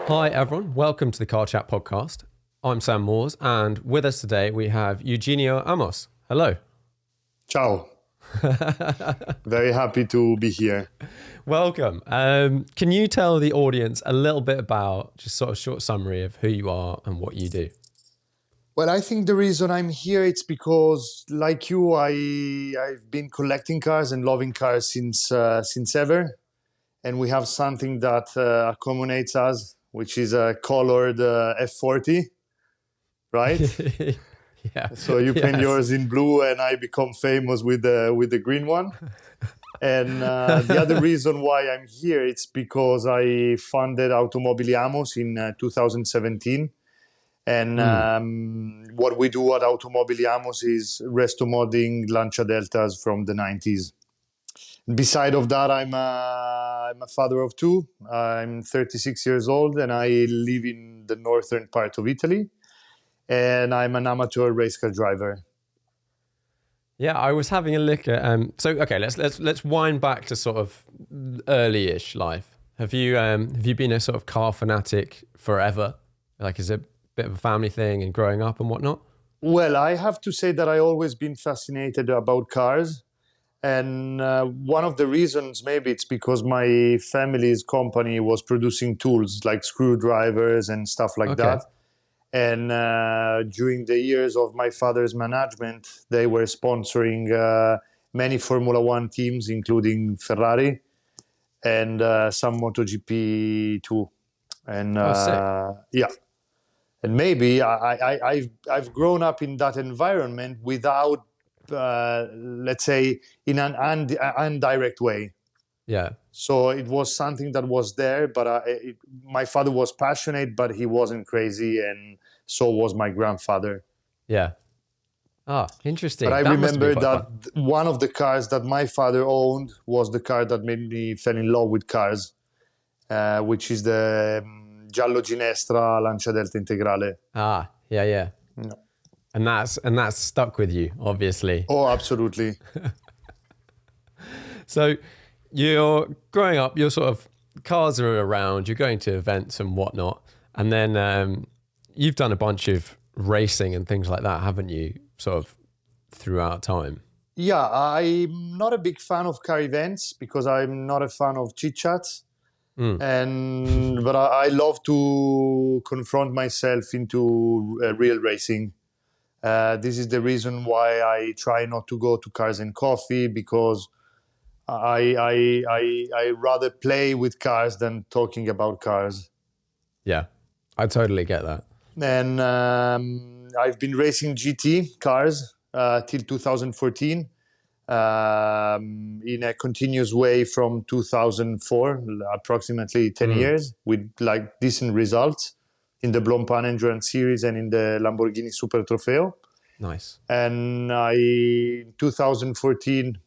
Hi everyone, welcome to the Car Chat podcast. I'm Sam Moores, and with us today we have Eugenio Amos. Hello. Ciao. Very happy to be here. Welcome. Can you tell the audience a little bit about, just sort of short summary of who you are and what you do? Well, I think the reason I'm here it's because, like you, I've been collecting cars and loving cars since ever, and we have something that accommodates us, which is a colored F40, right? Yeah. So you paint yours in blue, and I become famous with the green one. And the other reason why I'm here it's because I founded Automobili Amos in 2017. And what we do at Automobili Amos is resto modding Lancia Deltas from the 90s. Beside of that, I'm a father of two. I'm 36 years old and I live in the northern part of Italy. And I'm an amateur race car driver. Yeah, I was having a look at. Okay, let's wind back to sort of early-ish life. Have you been a sort of car fanatic forever? Like, is it a bit of a family thing and growing up and whatnot? Well, I have to say that I always been fascinated about cars. And one of the reasons, maybe it's because my family's company was producing tools like screwdrivers and stuff like that. And during the years of my father's management, they were sponsoring many Formula One teams, including Ferrari and some MotoGP too. And yeah. And maybe I've grown up in that environment without, let's say, in an indirect way. Yeah. So it was something that was there, but my father was passionate, but he wasn't crazy, and so was my grandfather. Yeah. Ah, interesting. But I That must remember be quite that fun. one of the cars that my father owned was the car that made me fall in love with cars, which is the Giallo Ginestra Lancia Delta Integrale. Ah, yeah. No. And that's stuck with you, obviously. Oh, absolutely. So you're growing up, you're sort of, cars are around, you're going to events and whatnot, and then you've done a bunch of racing and things like that, haven't you, sort of throughout time? Yeah, I'm not a big fan of car events because I'm not a fan of chit-chats. But I love to confront myself into real racing. This is the reason why I try not to go to Cars and Coffee, because I rather play with cars than talking about cars. Yeah, I totally get that. And I've been racing GT cars till 2014 in a continuous way from 2004, approximately 10 years, with like decent results in the Blancpain Endurance Series and in the Lamborghini Super Trofeo. Nice. And in 2014,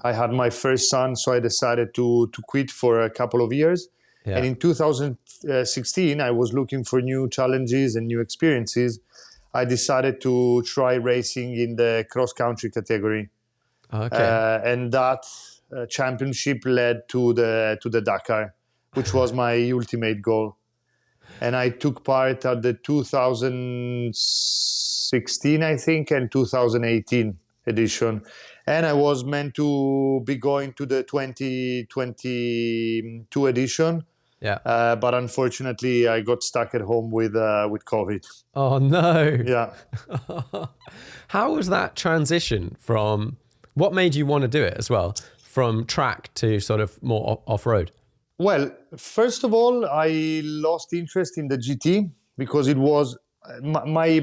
I had my first son, so I decided to quit for a couple of years. Yeah. And in 2016, I was looking for new challenges and new experiences. I decided to try racing in the cross-country category. Okay. And that championship led to the Dakar, which was my ultimate goal. And I took part at the 2016, I think, and 2018 edition. And I was meant to be going to the 2022 edition. Yeah. But unfortunately, I got stuck at home with COVID. Oh, no. Yeah. How was that transition from, what made you want to do it as well, from track to sort of more off-road? Well, first of all, I lost interest in the GT because it was, my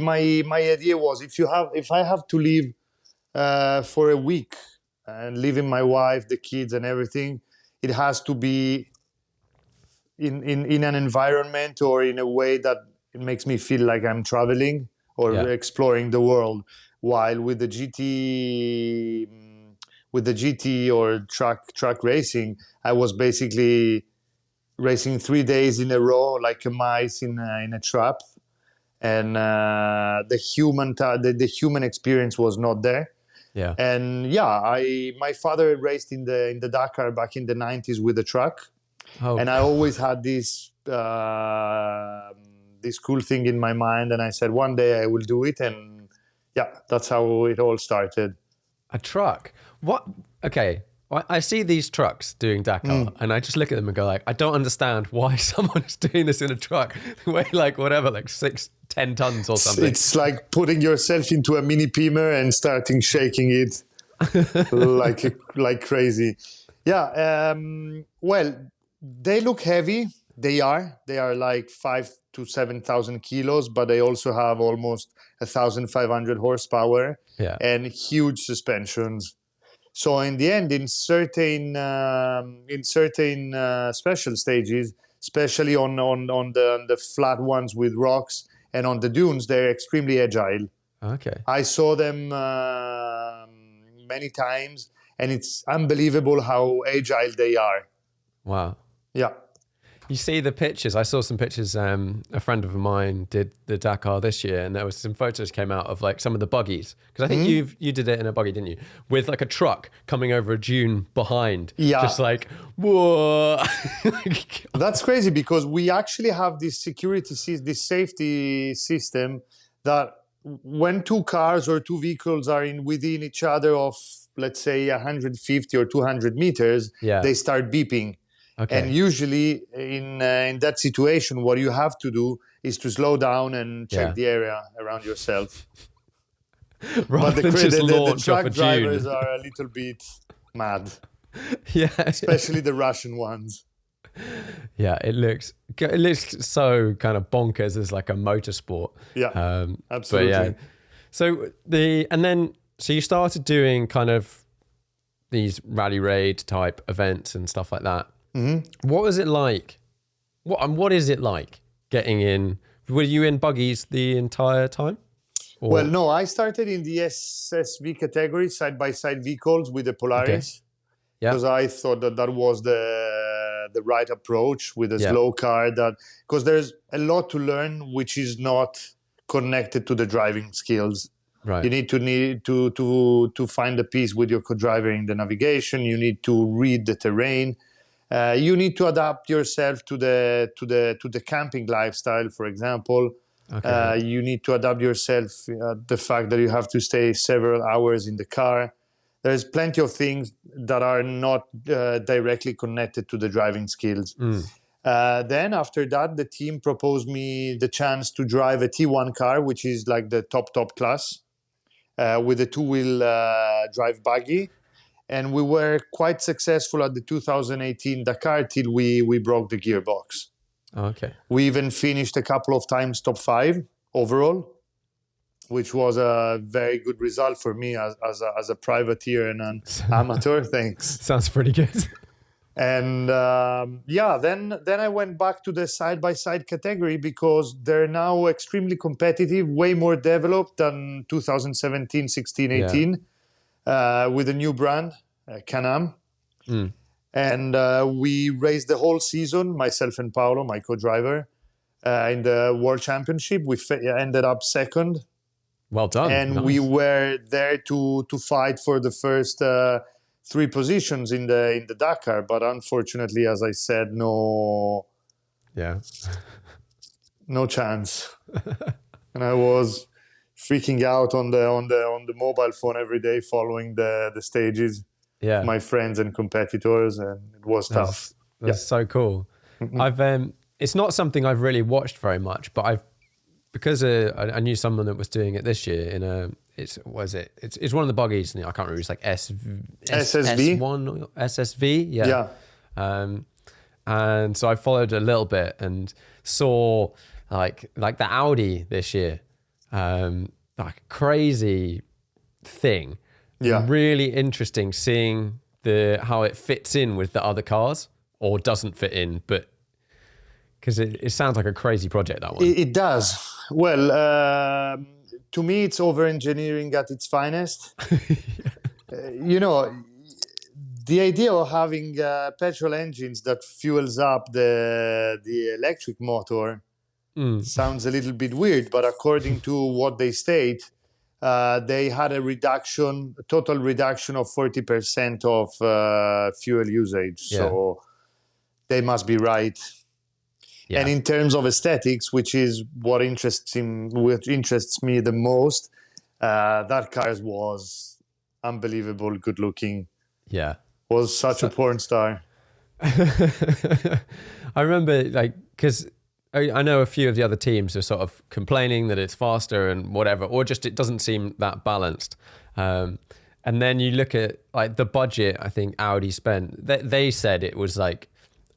idea was if I have to leave for a week and leaving my wife, the kids and everything, it has to be in an environment or in a way that it makes me feel like I'm traveling or exploring the world. While with the GT or track racing, I was basically racing 3 days in a row like a mice in a trap, and the human experience was not there. Yeah. And yeah, my father raced in the Dakar back in the 90s with a truck. Oh, And I always had this this cool thing in my mind, and I said one day I will do it, and yeah, that's how it all started. a truck. What? Okay. I see these trucks doing Dakar and I just look at them and go like, I don't understand why someone is doing this in a truck. They weigh like whatever, like 6-10 tons or something. It's like putting yourself into a mini Beamer and starting shaking it like crazy. Yeah. Well, they look heavy. They are like 5,000 to 7,000 kilos, but they also have almost 1,500 horsepower Yeah. and huge suspensions. So in the end, in certain special stages, especially on the flat ones with rocks and on the dunes, they're extremely agile. Okay. I saw them many times, and it's unbelievable how agile they are. Wow. Yeah. You see the pictures. I saw some pictures. A friend of mine did the Dakar this year, and there was some photos came out of like some of the buggies. Because I think you did it in a buggy, didn't you? With like a truck coming over a dune behind. Yeah. Just like, whoa. That's crazy because we actually have this this safety system that when two cars or two vehicles are within each other of, let's say, 150 or 200 meters, Yeah. they start beeping. Okay. And usually in that situation, what you have to do is to slow down and check the area around yourself. Rather But than just the launch truck off a drivers dune. are a little bit mad, Yeah. especially the Russian ones. Yeah, it looks so kind of bonkers as like a motorsport. Yeah, absolutely. But yeah, so you started doing kind of these rally raid type events and stuff like that. Mm-hmm. What was it like? What is it like getting in? Were you in buggies the entire time? Or? Well, no, I started in the SSV category, side-by-side vehicles with the Polaris. Yeah. Because I thought that was the right approach with a slow car. Because there's a lot to learn, which is not connected to the driving skills. Right. You need to find a piece with your co-driver in the navigation. You need to read the terrain. You need to adapt yourself to the camping lifestyle, for example. Okay. You need to adapt yourself the fact that you have to stay several hours in the car. There's plenty of things that are not directly connected to the driving skills. Then after that, the team proposed me the chance to drive a T1 car, which is like the top class, with a two-wheel drive buggy. And we were quite successful at the 2018 Dakar till we broke the gearbox. Okay. We even finished a couple of times top 5 overall, which was a very good result for me as a privateer and an amateur. Thanks. Sounds pretty good. And then I went back to the side-by-side category because they're now extremely competitive, way more developed than 2017, 16, 18, with a new brand, Can-Am. And we raced the whole season, myself and Paolo, my co-driver, in the World Championship. We ended up second. Well done. And nice. we were there to fight for the first 3 positions in the Dakar, but unfortunately, as I said, no chance. And I was freaking out on the mobile phone every day, following the stages. Yeah, my friends and competitors, and it was tough. That's so cool. Mm-hmm. It's not something I've really watched very much, but because I knew someone that was doing it this year in a. It's one of the buggies. I can't remember. It's like SSV. S1 or SSV. Yeah. And so I followed a little bit and saw like the Audi this year, like a crazy thing. Yeah. Really interesting seeing how it fits in with the other cars or doesn't fit in, but because it sounds like a crazy project, that one. It does. Well, to me, it's over-engineering at its finest. The idea of having petrol engines that fuels up the electric motor sounds a little bit weird, but according to what they state, they had a total reduction of 40% of fuel usage. Yeah. So they must be right. Yeah. And in terms of aesthetics, which is what interests me the most, that car was unbelievable, good looking. Yeah. Was such a porn star. I remember, like, because I know a few of the other teams are sort of complaining that it's faster and whatever, or just it doesn't seem that balanced. And then you look at like the budget I think Audi spent. They said it was like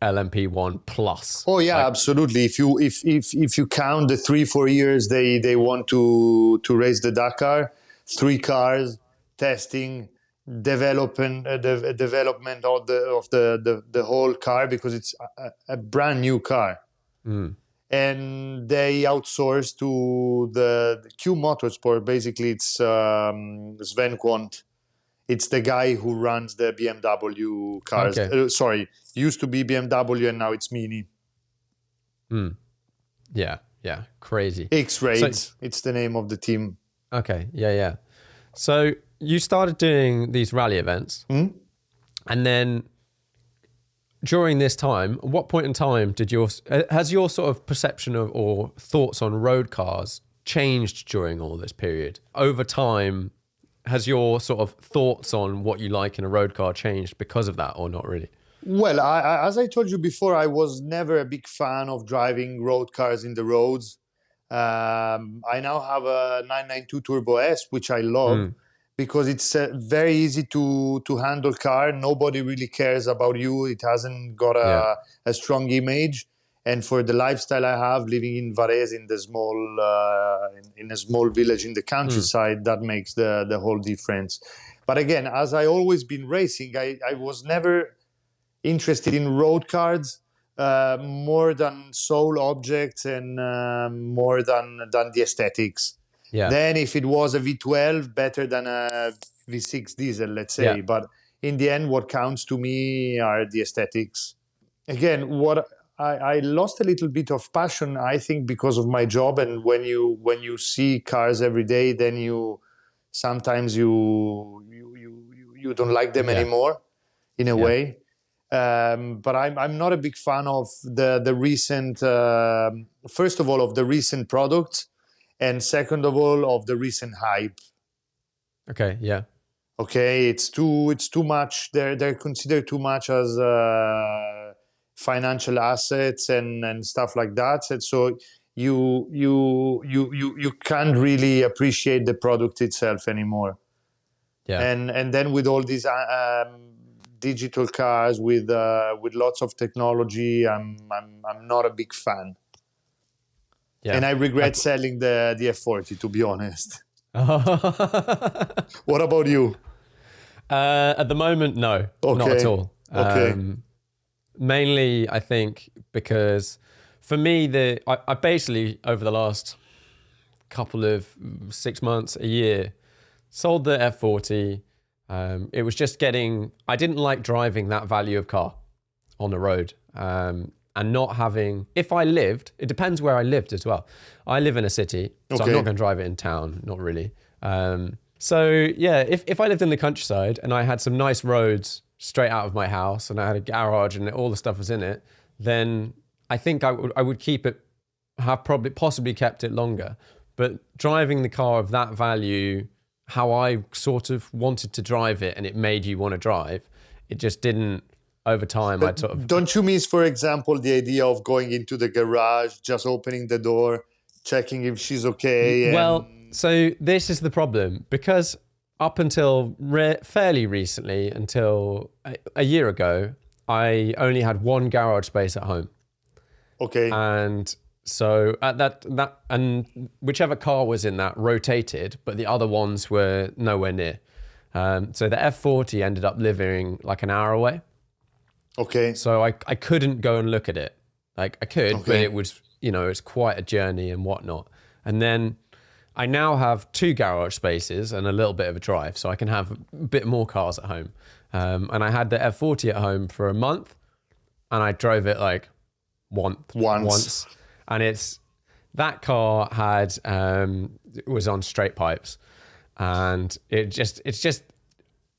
LMP1 plus. Oh yeah, like, absolutely. If you count the 3-4 years they want to race the Dakar, 3 cars, testing, development of the whole car, because it's a brand new car. And they outsource to the Q Motorsport. Basically, it's Sven Quant. It's the guy who runs the BMW cars. Okay. Used to be BMW and now it's Mini. Yeah, crazy. X-Raids, it's the name of the team. Okay, yeah. So you started doing these rally events, and then during this time, at what point in time has your sort of perception of or thoughts on road cars changed during all this period? Over time, has your sort of thoughts on what you like in a road car changed because of that, or not really? Well, as I told you before, I was never a big fan of driving road cars in the roads. I now have a 992 Turbo S, which I love because it's a very easy to handle car. Nobody really cares about you. It hasn't got a strong image. And for the lifestyle I have, living in Varese, in the in a small village in the countryside, that makes the whole difference. But again, as I always been racing, I was never interested in road cars more than soul objects and more than the aesthetics. Yeah. Then if it was a V12, better than a V6 diesel, let's say. Yeah. But in the end, what counts to me are the aesthetics. Again, what I lost a little bit of passion, I think, because of my job. And when you see cars every day, then sometimes you don't like them anymore, in a way. But I'm not a big fan of the recent, first of all, of the recent products, and second of all, of the recent hype. Okay, yeah. Okay, it's too much. They're considered too much as financial assets and stuff like that. And so you can't really appreciate the product itself anymore. Yeah. And then with all these digital cars with lots of technology, I'm not a big fan. Yeah. And I regret selling the F40, to be honest. What about you? At the moment, no, not at all. Okay. Mainly, I think, because for me, I basically, over the last couple of 6 months, a year, sold the F40. It was just I didn't like driving that value of car on the road. And not having, if I lived, it depends where I lived as well. I live in a city, so I'm not going to drive it in town, not really. So yeah, if I lived in the countryside and I had some nice roads straight out of my house and I had a garage and all the stuff was in it, then I think I would keep it, have probably possibly kept it longer. But driving the car of that value, how I sort of wanted to drive it and it made you want to drive, it just didn't. Over time, I'd sort of... Don't you miss, for example, the idea of going into the garage, just opening the door, checking if she's okay? Well, so this is the problem, because up until fairly recently, until a year ago, I only had one garage space at home. Okay. And so at that and whichever car was in that rotated, but the other ones were nowhere near. So the F40 ended up living like an hour away. Okay. So I couldn't go and look at it. Like I could, but it was, it's quite a journey and whatnot. And then I now have 2 garage spaces and a little bit of a drive, so I can have a bit more cars at home. And I had the F40 at home for a month, and I drove it like once. And that car was on straight pipes, and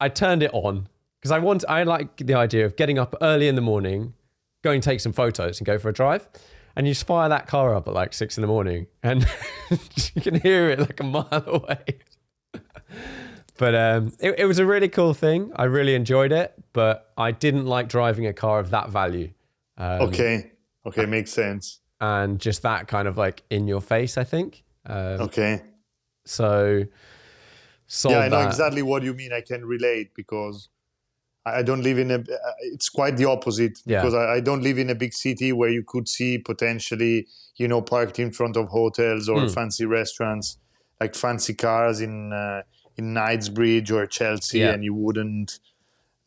I turned it on. Because I like the idea of getting up early in the morning, go and take some photos and go for a drive. And you just fire that car up at like 6 a.m. and you can hear it like a mile away. But it was a really cool thing. I really enjoyed it, but I didn't like driving a car of that value. Okay, makes sense. And just that kind of like in your face, I think. Okay. So yeah, I know exactly what you mean. I can relate because I don't live in it's quite the opposite because I don't live in a big city where you could see potentially, parked in front of hotels or fancy restaurants, like fancy cars in Knightsbridge or Chelsea, and you wouldn't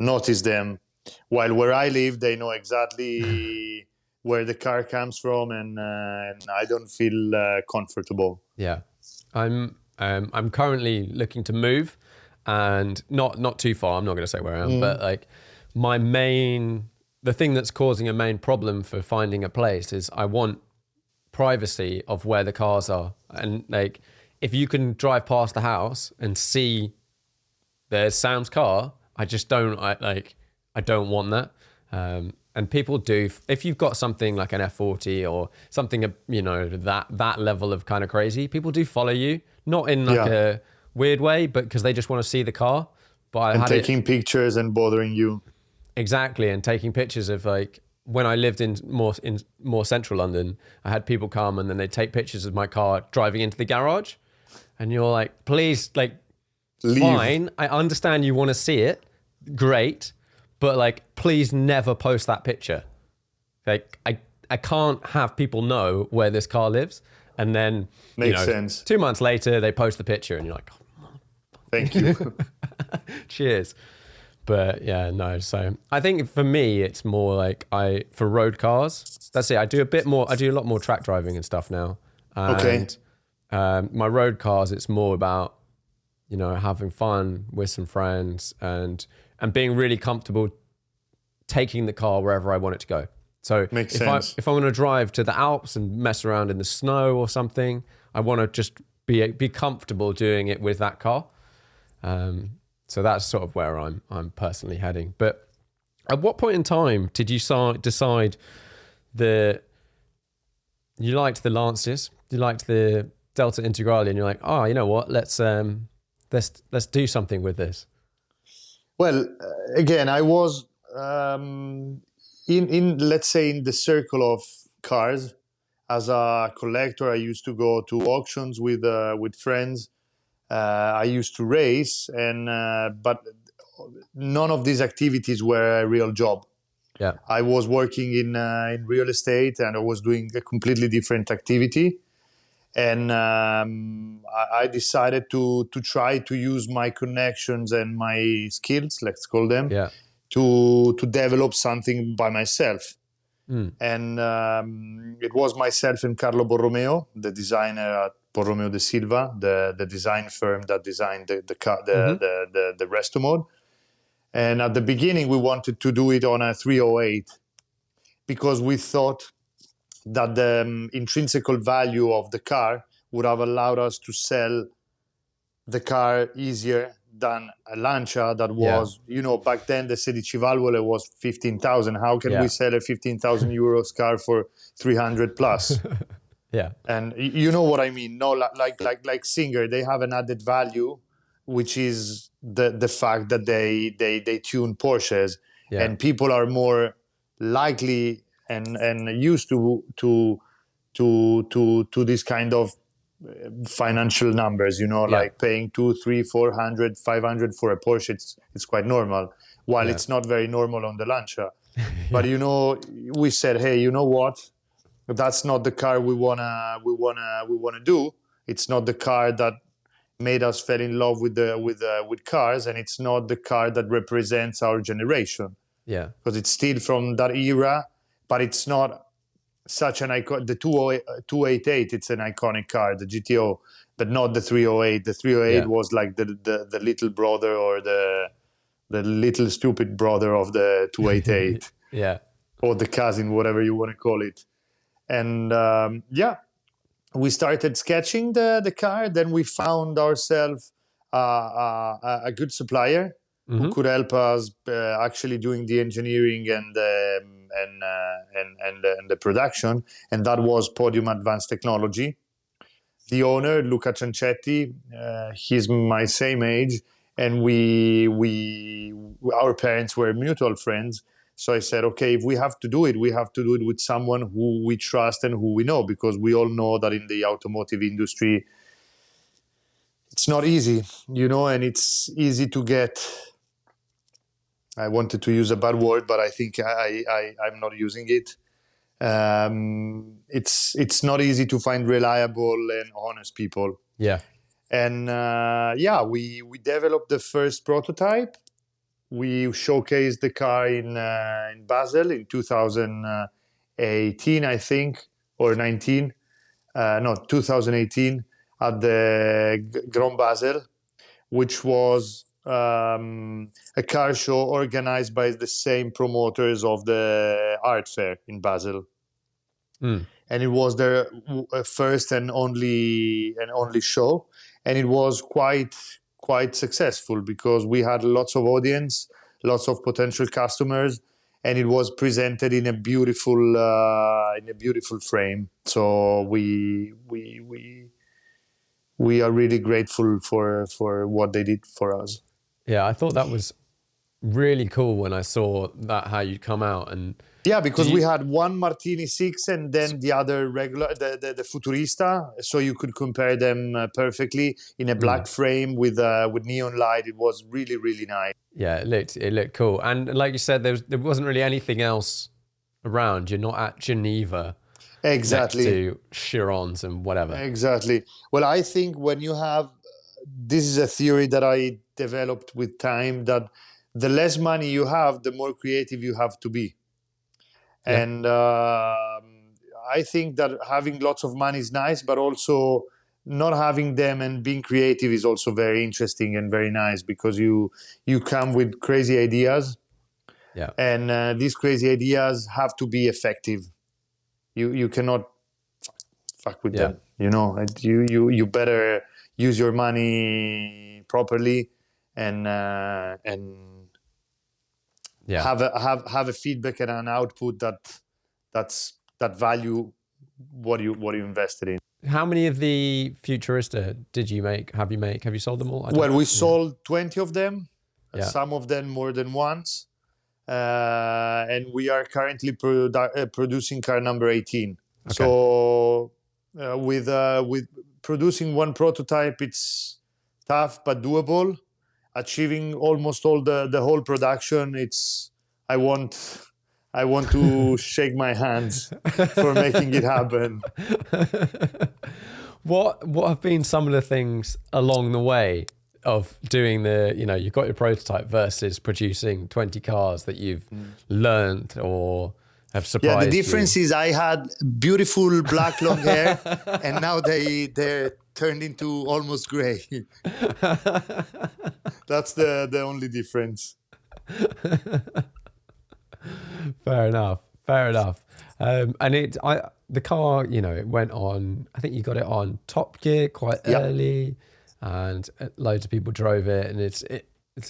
notice them. While where I live, they know exactly where the car comes from, and I don't feel comfortable. Yeah, I'm currently looking to move, and not too far. I'm not going to say where I am, but like the thing that's causing a main problem for finding a place is I want privacy of where the cars are, and like if you can drive past the house and see there's Sam's car, I just don't I don't want that. And people do, if you've got something like an F40 or something, that level of kind of crazy, people do follow you, not in like a weird way, but because they just want to see the car. But taking pictures and bothering you. Exactly, and taking pictures of like, when I lived in more central London, I had people come and then they'd take pictures of my car driving into the garage. And you're like, please, like, leave. Fine, I understand you want to see it. Great. But like, please never post that picture. Like, I can't have people know where this car lives. And then, makes sense. 2 months later, they post the picture and you're like, oh, thank you. Cheers. But yeah, no. So I think for me, it's more like for road cars, that's it. I do a lot more track driving and stuff now. And, my road cars, it's more about, having fun with some friends and being really comfortable taking the car wherever I want it to go. So if I want to drive to the Alps and mess around in the snow or something, I want to just be comfortable doing it with that car. So that's sort of where I'm personally heading. But at what point in time did you decide that you liked the Lancias, you liked the Delta Integrale, and you're like, oh, you know what? Let's do something with this. Well, again, I was in let's say in the circle of cars. As a collector, I used to go to auctions with friends. I used to race, but none of these activities were a real job. Yeah, I was working in real estate, and I was doing a completely different activity. And I decided to try to use my connections and my skills, let's call them, to develop something by myself. And it was myself and Carlo Borromeo, the designer at Borromeo de Silva, the design firm that designed the resto mode. And at the beginning, we wanted to do it on a 308 because we thought that the intrinsic value of the car would have allowed us to sell the car easier than a Lancia that was, back then the 16 valvole was 15,000. How can we sell a 15,000 euros car for 300 plus? And you know what I mean? No, like Singer, they have an added value, which is the fact that they tune Porsches, and people are more likely and used to this kind of financial numbers, like paying 200, 300, 400, 500 for a Porsche. It's quite normal, while it's not very normal on the Lancia. But we said, hey, you know what? That's not the car we wanna do. It's not the car that made us fall in love with cars, and it's not the car that represents our generation. Yeah, because it's still from that era, but it's not such an icon. The 288, it's an iconic car, the GTO, but not the 308. The 308 was like the little brother or the little stupid brother of the 288. Or the cousin, whatever you want to call it. And we started sketching the car. Then we found ourselves a good supplier who could help us actually doing the engineering and the production, and that was Podium Advanced Technology. The owner, Luca Ciancetti, he's my same age, and our parents were mutual friends. So I said, okay, if we have to do it, we have to do it with someone who we trust and who we know, because we all know that in the automotive industry, it's not easy, and it's easy to get. I wanted to use a bad word, but I think I'm not using it. It's not easy to find reliable and honest people. Yeah. And we developed the first prototype. We showcased the car in Basel in 2018, I think, or 19. 2018 at the Grand Basel, which was a car show organized by the same promoters of the art fair in Basel. And it was their first and only show, and it was quite successful because we had lots of audience, lots of potential customers, and it was presented in a beautiful frame. So we are really grateful for what they did for us. Yeah, I thought that was really cool when I saw that, how you come out. And yeah, because we had one Martini 6 and then the other regular, the Futurista, so you could compare them perfectly in a black frame with neon light. It was really, really nice. Yeah, it looked cool. And like you said, there wasn't really anything else around. You're not at Geneva. Exactly. Next to Chirons and whatever. Exactly. Well, I think when you have, this is a theory that I developed with time, that the less money you have, the more creative you have to be. Yeah. And I think that having lots of money is nice, but also not having them and being creative is also very interesting and very nice, because you come with crazy ideas. Yeah. And these crazy ideas have to be effective. You cannot fuck with them. You better use your money properly and have a feedback and an output that value what you invested in. How many of the Futurista did you make? Have you sold them all? We sold 20 of them. Yeah. Some of them more than once. And we are currently producing car number 18. Okay. So with producing one prototype, it's tough but doable. Achieving almost all the whole production, I want to shake my hands for making it happen. What have been some of the things along the way of doing you've got your prototype versus producing 20 cars that you've learned or have surprised you? Yeah, the difference is I had beautiful black long hair and now they're turned into almost gray. That's the only difference. Fair enough. And the car, it went on, I think you got it on Top Gear quite early, and loads of people drove it, and it's a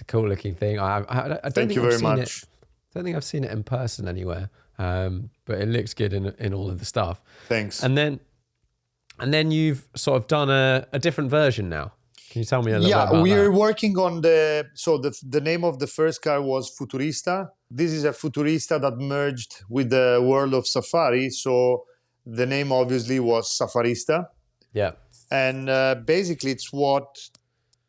cool looking thing. I don't Thank you very much. I don't think I've seen it in person anywhere, but it looks good in all of the stuff. Thanks. And then you've sort of done a different version now. Can you tell me a little bit about that? Yeah, we're working on the name of the first car was Futurista. This is a Futurista that merged with the world of Safari. So the name obviously was Safarista. Yeah. And basically it's what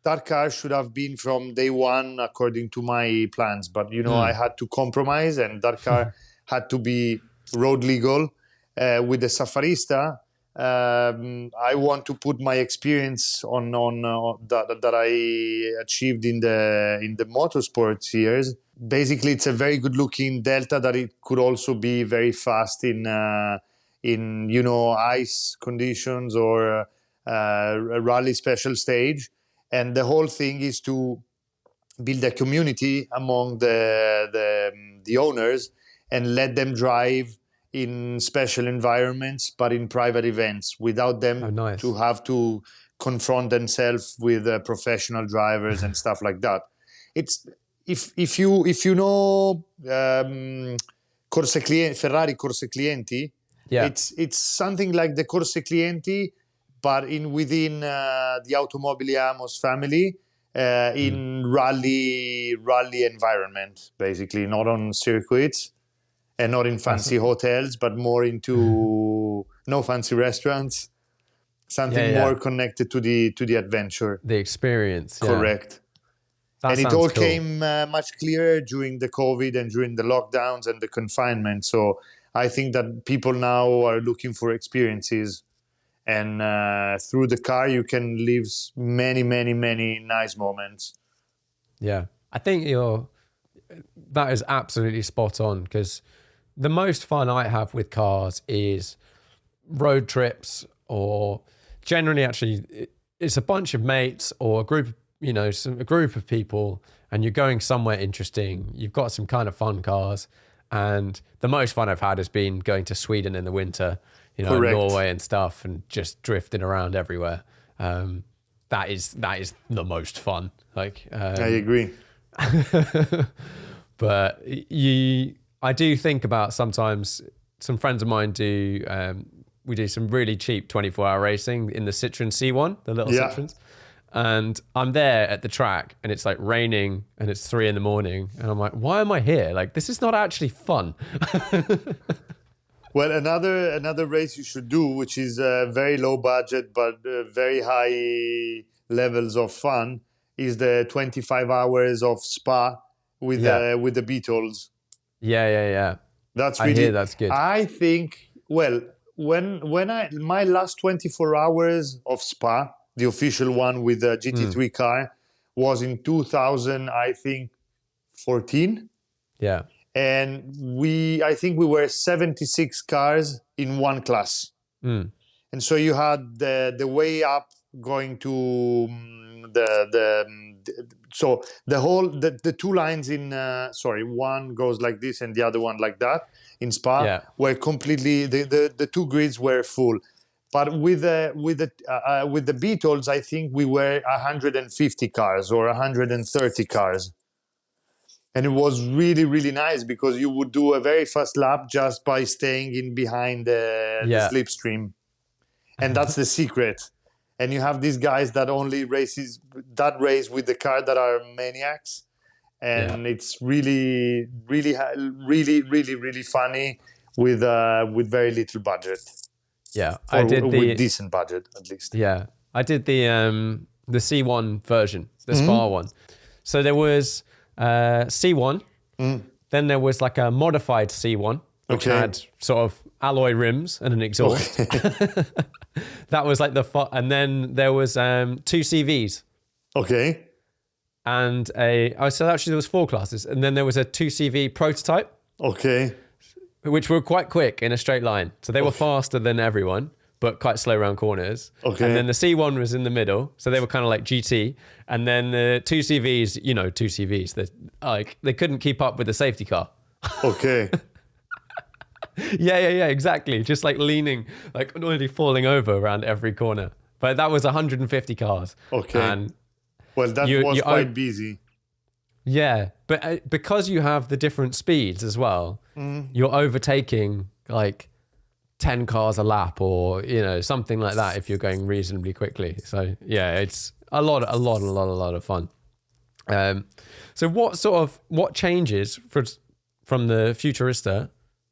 that car should have been from day one, according to my plans. But, I had to compromise, and that car had to be road legal. With the Safarista, I want to put my experience on that I achieved in the motorsports years. Basically, it's a very good looking Delta that it could also be very fast in ice conditions or a rally special stage. And the whole thing is to build a community among the owners and let them drive in special environments, but in private events, without them to have to confront themselves with professional drivers and stuff like that. if you know Ferrari Corse Clienti, Yeah. it's something like the Corse Clienti, but within the Automobili Amos family, in rally environment, basically, not on circuits and not in fancy hotels, but more into no fancy restaurants, something more connected to the adventure, the experience. Correct. That and it all cool. came much clearer during the COVID and during the lockdowns and the confinement. So I think that people now are looking for experiences, and through the car you can live many, many, many nice moments. Yeah, I think that is absolutely spot on, because the most fun I have with cars is road trips, or generally actually it's a bunch of mates or a group, a group of people, and you're going somewhere interesting. You've got some kind of fun cars, and the most fun I've had has been going to Sweden in the winter, Norway and stuff, and just drifting around everywhere. That is the most fun. I agree. But I do think about sometimes, some friends of mine we do some really cheap 24-hour racing in the Citroen C1, the little Citroens. And I'm there at the track and it's like raining and it's 3 a.m. and I'm like, why am I here? Like, this is not actually fun. Well, another race you should do, which is very low budget but very high levels of fun, is the 25 hours of Spa with the Beatles. Yeah. That's I hear that's good. I think, well, when my last 24 hours of Spa, the official one with the GT3 car, was in 2000, I think, 14. Yeah. And I think we were 76 cars in one class. And so you had the way up going to so the two lines in one goes like this and the other one like that in Spa were completely, the two grids were full. But with the Beatles, I think we were 150 cars or 130 cars. And it was really, really nice, because you would do a very fast lap just by staying in behind the slipstream. And that's the secret. And you have these guys that only race with the car that are maniacs. And it's really, really, really, really, really funny with very little budget. Yeah, with decent budget, at least. Yeah, I did the C1 version, the Spa one. So there was C1, then there was like a modified C1, which had sort of alloy rims and an exhaust. That was like and then there was 2 CVs. Okay. And so actually there was 4 classes, and then there was a 2 CV prototype. Okay. Which were quite quick in a straight line. So they were faster than everyone, but quite slow around corners. Okay. And then the C1 was in the middle, so they were kind of like GT. And then the 2 CVs, 2 CVs, they couldn't keep up with the safety car. Okay. Yeah, exactly. Just like leaning, like nearly falling over around every corner. But that was 150 cars. Okay. And well, that was quite busy. Yeah, but because you have the different speeds as well, you're overtaking like 10 cars a lap, or something like that if you're going reasonably quickly. So yeah, it's a lot of fun. So what changes from the Futurista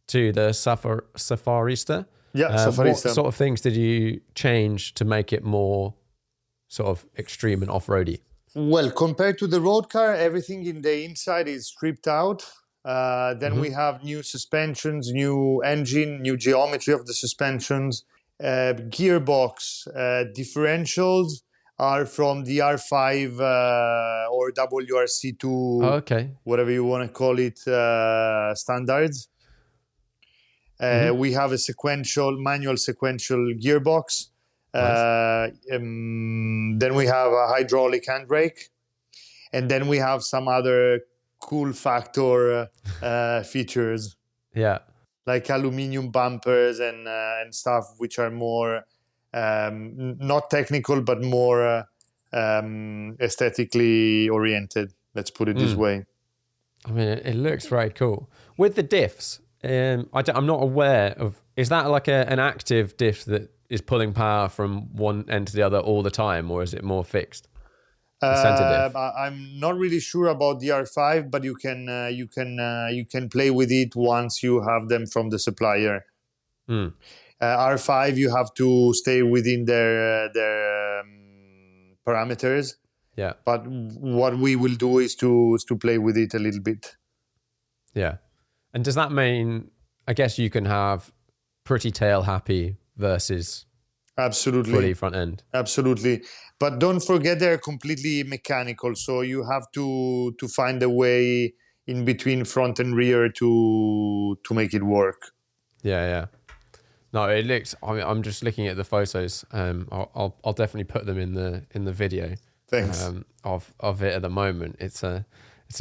to the Safarista? Safarista. What sort of things did you change to make it more sort of extreme and off-roady? Well, compared to the road car, everything in the inside is stripped out. Then we have new suspensions, new engine, new geometry of the suspensions, gearbox, differentials are from the R5 or WRC2, whatever you want to call it, standards. We have a manual sequential gearbox. Nice. Then we have a hydraulic handbrake, and then we have some other cool factor features, like aluminium bumpers and stuff, which are more not technical but more aesthetically oriented. Let's put it this way. I mean, it looks very cool. With the diffs, I'm not aware of, is that like an active diff that is pulling power from one end to the other all the time, or is it more fixed? The center diff? I'm not really sure about the R5, but you can play with it once you have them from the supplier. R5, you have to stay within their parameters. Yeah. But what we will do is to play with it a little bit. Yeah. And does that mean, I guess you can have pretty tail happy versus absolutely fully front end? Absolutely. But don't forget they're completely mechanical. So you have to find a way in between front and rear to make it work. Yeah. No, it looks, I mean, I'm just looking at the photos. I'll definitely put them in the video. Thanks. Of it at the moment. It's a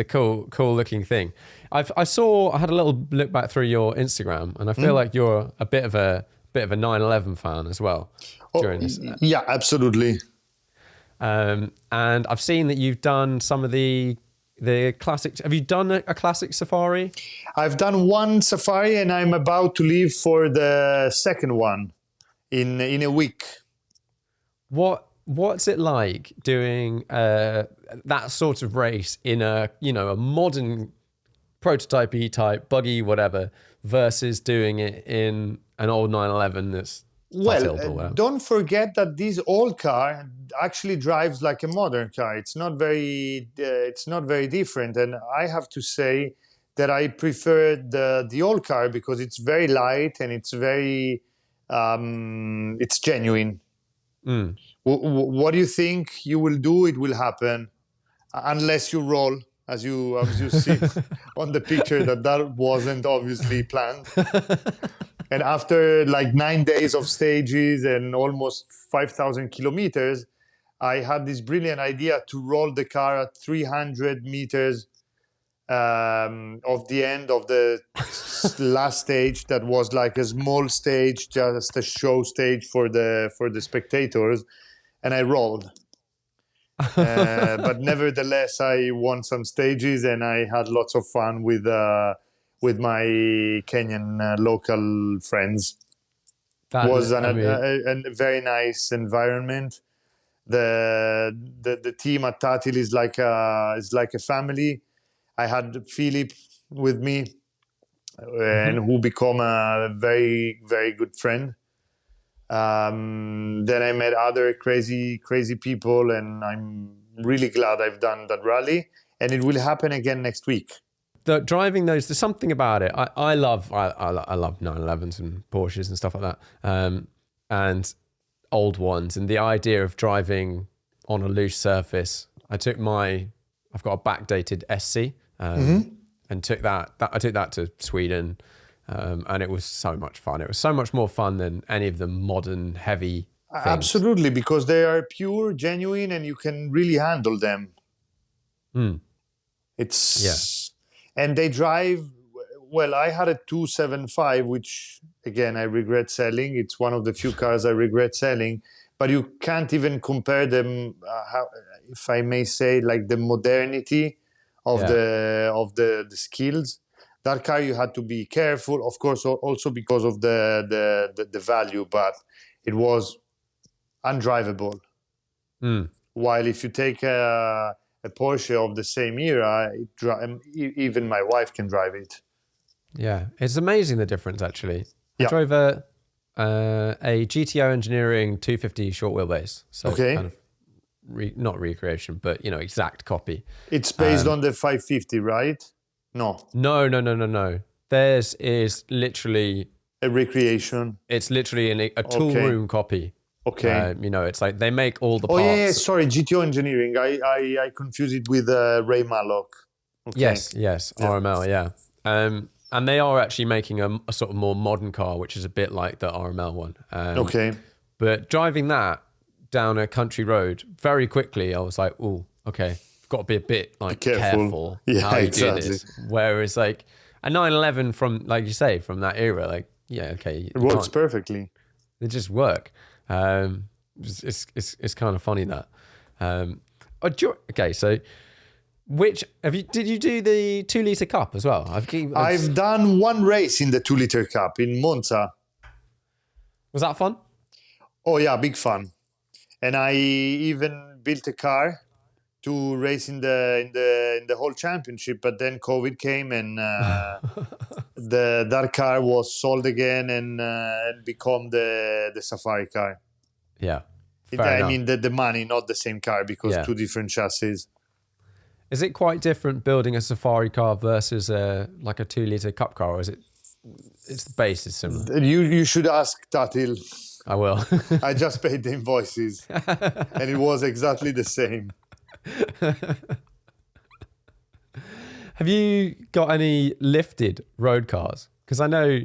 cool looking thing. I had a little look back through your Instagram, and I feel like you're a bit of a 911 fan as well during this. Yeah, absolutely. And I've seen that you've done some of the classics. Have you done a classic safari? I've done one safari, and I'm about to leave for the second one in a week. What's it like doing that sort of race in a modern prototype E-type buggy, whatever, versus doing it in an old 911 that's don't forget that this old car actually drives like a modern car. It's not very different, and I have to say that I prefer the old car because it's very light and it's very it's genuine. What do you think you will do? It will happen unless you roll, as you see on the picture that wasn't obviously planned. And after like 9 days of stages and almost 5,000 kilometers, I had this brilliant idea to roll the car at 300 meters of the end of the last stage. That was like a small stage, just a show stage for the spectators, and I rolled. But nevertheless, I won some stages, and I had lots of fun with my Kenyan local friends. It was a very nice environment. The team at Tatil is like a family. I had Philip with me, and who become a very, very good friend. Then I met other crazy people, and I'm really glad I've done that rally, and it will happen again next week. Driving those, there's something about it. I love 911s and Porsches and stuff like that, and old ones, and the idea of driving on a loose surface. I've got a backdated SC, and took that to Sweden, and it was so much fun. It was so much more fun than any of the modern heavy things. Absolutely, because they are pure, genuine, and you can really handle them. And they drive well. I had a 275, which again I regret selling. It's one of the few cars I regret selling, but you can't even compare them. If I may say, like the modernity of the skills. That car you had to be careful, of course, also because of the value, but it was undrivable. While if you take a Porsche of the same era, even my wife can drive it. Yeah, it's amazing the difference actually. I drove a GTO Engineering 250 short wheelbase, so kind of not recreation, but exact copy. It's based on the 550, right? No. Theirs is literally a recreation. It's literally a tool room copy. Okay. It's like they make all the parts. Yeah, sorry, GTO Engineering. I confuse it with Ray Mallock. Okay. Yes, RML, yeah. And they are actually making a sort of more modern car, which is a bit like the RML one. But driving that down a country road very quickly, I was like, oh, okay, got to be a bit careful how you do this. Whereas like a 911 from, like you say, from that era, it works perfectly. They just work. It's kind of funny that. Okay, so Which did you do the 2 litre cup as well? I've done one race in the 2 liter cup in Monza. Was that fun? Oh yeah, big fun. And I even built a car to race in the whole championship, but then COVID came and that car was sold again and become the safari car. Yeah. I mean the money, not the same car, because Yeah. two different chassis. Is it quite different building a safari car versus like a 2 litre cup car, or is it's the base is similar? You should ask Tatil. I will. I just paid the invoices and it was exactly the same. Have you got any lifted road cars? Because I know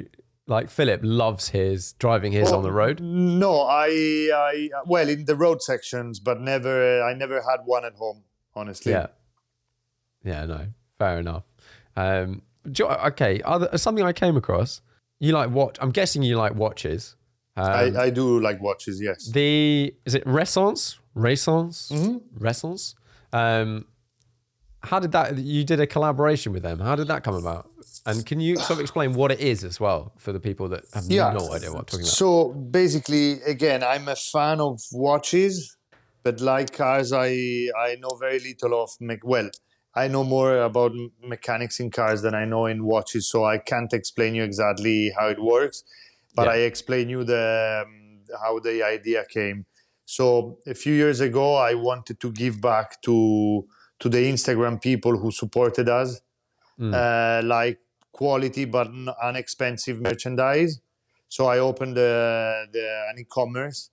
like Philip loves driving his on the road. No, I well, in the road sections, but I never had one at home, honestly. Yeah, no, fair enough. Okay, something I came across. You like watch? I'm guessing you like watches. I do like watches, yes. Is it Ressence? Mm-hmm. Ressence. How did that? You did a collaboration with them. How did that come about? And can you sort of explain what it is as well for the people that have no idea what I'm talking about? So basically, again, I'm a fan of watches, but like cars, I know very little of I know more about mechanics in cars than I know in watches, so I can't explain you exactly how it works, but I explain you how the idea came. So a few years ago, I wanted to give back to the Instagram people who supported us, like quality but inexpensive merchandise. So I opened an e-commerce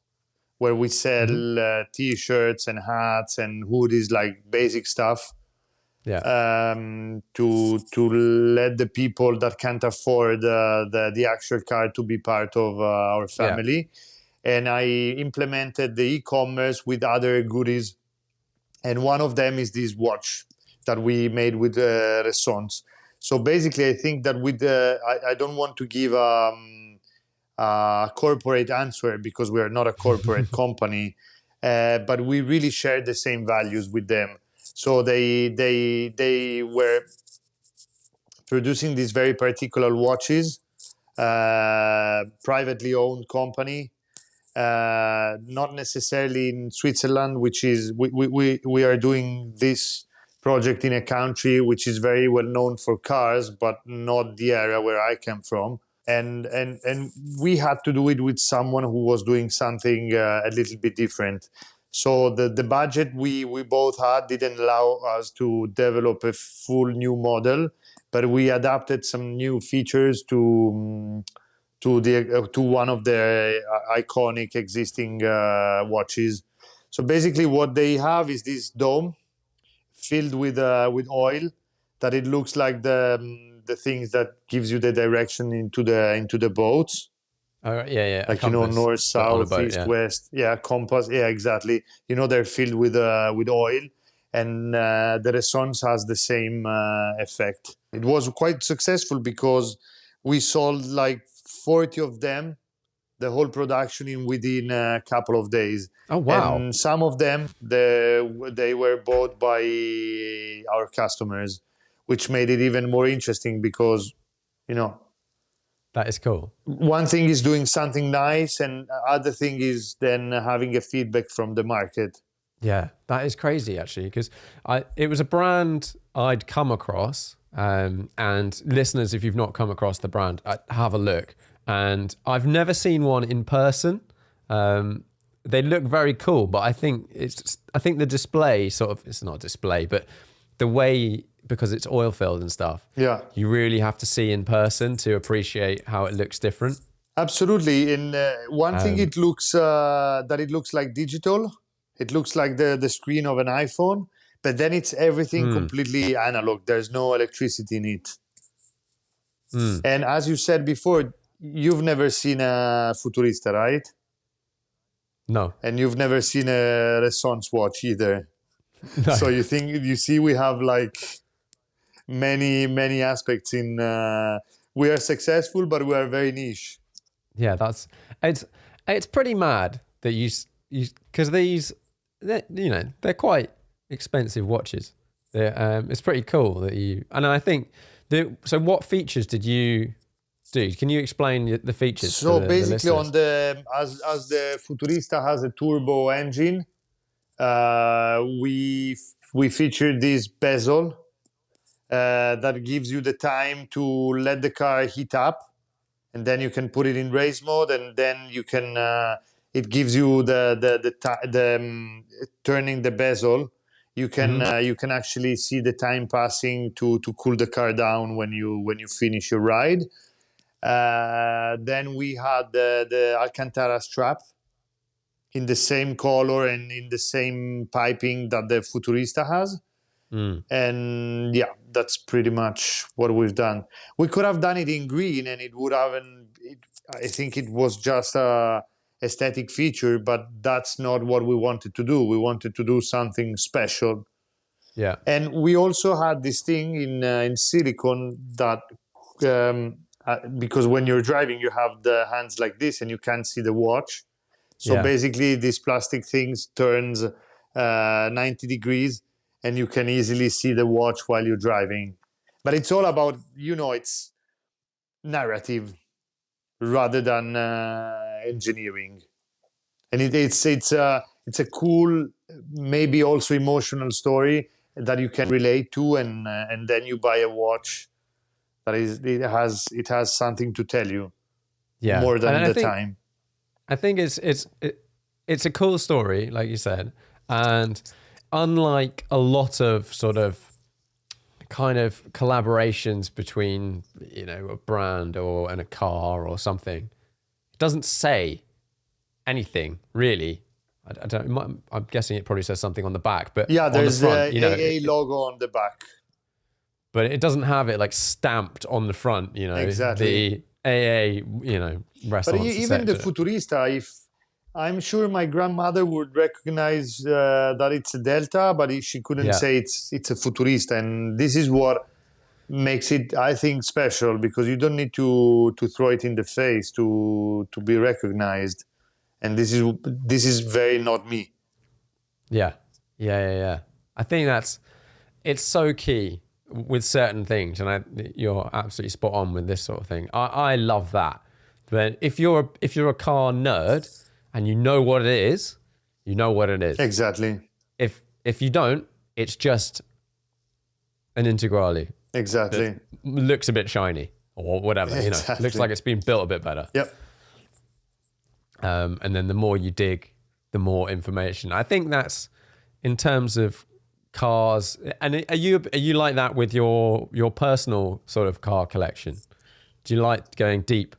where we sell T-shirts and hats and hoodies, like basic stuff. To let the people that can't afford the actual car to be part of our family. And I implemented the e-commerce with other goodies. And one of them is this watch that we made with Ressence. So basically, I think that I don't want to give a corporate answer because we are not a corporate company, but we really share the same values with them. So they were producing these very particular watches, privately owned company, not necessarily in Switzerland, which is we are doing this project in a country which is very well known for cars, but not the area where I came from. And we had to do it with someone who was doing something a little bit different. So the budget we both had didn't allow us to develop a full new model, but we adapted some new features to one of the iconic existing watches. So basically, what they have is this dome filled with oil, that it looks like the things that gives you the direction into the boats. Like compass, north, south, east, west. Compass. Yeah, exactly. They're filled with oil, and the Ressence has the same effect. It was quite successful because we sold like 40 of them, the whole production within a couple of days. Oh wow! And some of them they were bought by our customers, which made it even more interesting because, that is cool. One thing is doing something nice, and other thing is then having a feedback from the market. Yeah, that is crazy actually, because it was a brand I'd come across, and listeners, if you've not come across the brand, have a look. And I've never seen one in person. They look very cool, but I think the display it's not a display, but the way, because it's oil filled and stuff. Yeah. You really have to see in person to appreciate how it looks different. Absolutely. And one thing it looks like digital. It looks like the screen of an iPhone, but then it's everything completely analog. There's no electricity in it. And as you said before, you've never seen a Futurista, right? No. And you've never seen a Ressence watch either. No. So you see, we have like many aspects in. We are successful, but we are very niche. Yeah, it's pretty mad that you because they're quite expensive watches. It's pretty cool that you. And I think so. What features did you do? Can you explain the features So for the basically, listeners? on the as the Futurista has a turbo engine, we featured this bezel that gives you the time to let the car heat up, and then you can put it in race mode, and then you can. It gives you turning the bezel. You can actually see the time passing to cool the car down when you finish your ride. Then we had the Alcantara strap in the same color and in the same piping that the Futurista has. And yeah, that's pretty much what we've done. We could have done it in green and it would haven't. I think it was just a aesthetic feature, but that's not what we wanted to do. We wanted to do something special. Yeah. And we also had this thing in silicone that because when you're driving, you have the hands like this and you can't see the watch. So basically, this plastic thing turns 90 degrees and you can easily see the watch while you're driving. But it's all about, it's narrative rather than engineering. And it's a cool, maybe also emotional story that you can relate to, and then you buy a watch that it has something to tell you more than And the time. I think it's a cool story, like you said, and unlike a lot of sort of kind of collaborations between a brand and a car or something, it doesn't say anything really. I don't. I'm guessing it probably says something on the back, but yeah, there's on the front, AA logo on the back, but it doesn't have it like stamped on the front. Exactly. The AA, Ressence. But even the Futurista, if I'm sure my grandmother would recognize that it's a Delta, but she couldn't say it's a Futurista, and this is what makes it, I think, special, because you don't need to throw it in the face to be recognized, and this is very not me. Yeah. I think it's so key with certain things, and you're absolutely spot on with this sort of thing. I love that. But if you're a car nerd and you know what it is, you know what it is. Exactly. If you don't, it's just an Integrale. Exactly. Looks a bit shiny or whatever. Exactly. Looks like it's been built a bit better. Yep. And then the more you dig, the more information. I think that's in terms of cars. And are you like that with your personal sort of car collection? Do you like going deep?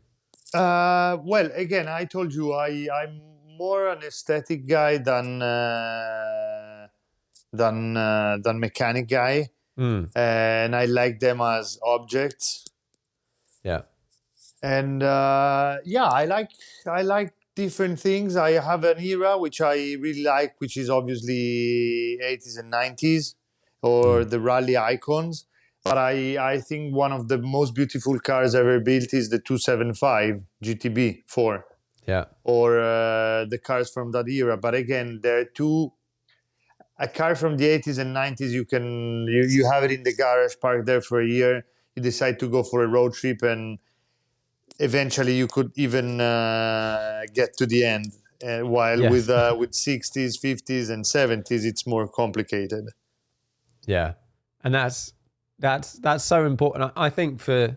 Well, again, I told you I'm more an aesthetic guy than mechanic guy, and I like them as objects. Yeah. And I like different things. I have an era which I really like, which is obviously 80s and 90s, or the rally icons. But I think one of the most beautiful cars ever built is the 275 GTB 4. Yeah. Or the cars from that era. But again, there are two. A car from the 80s and 90s, you have it in the garage, parked there for a year. You decide to go for a road trip, and eventually you could even get to the end. While with 60s, 50s, and 70s, it's more complicated. Yeah, and that's so important. I think for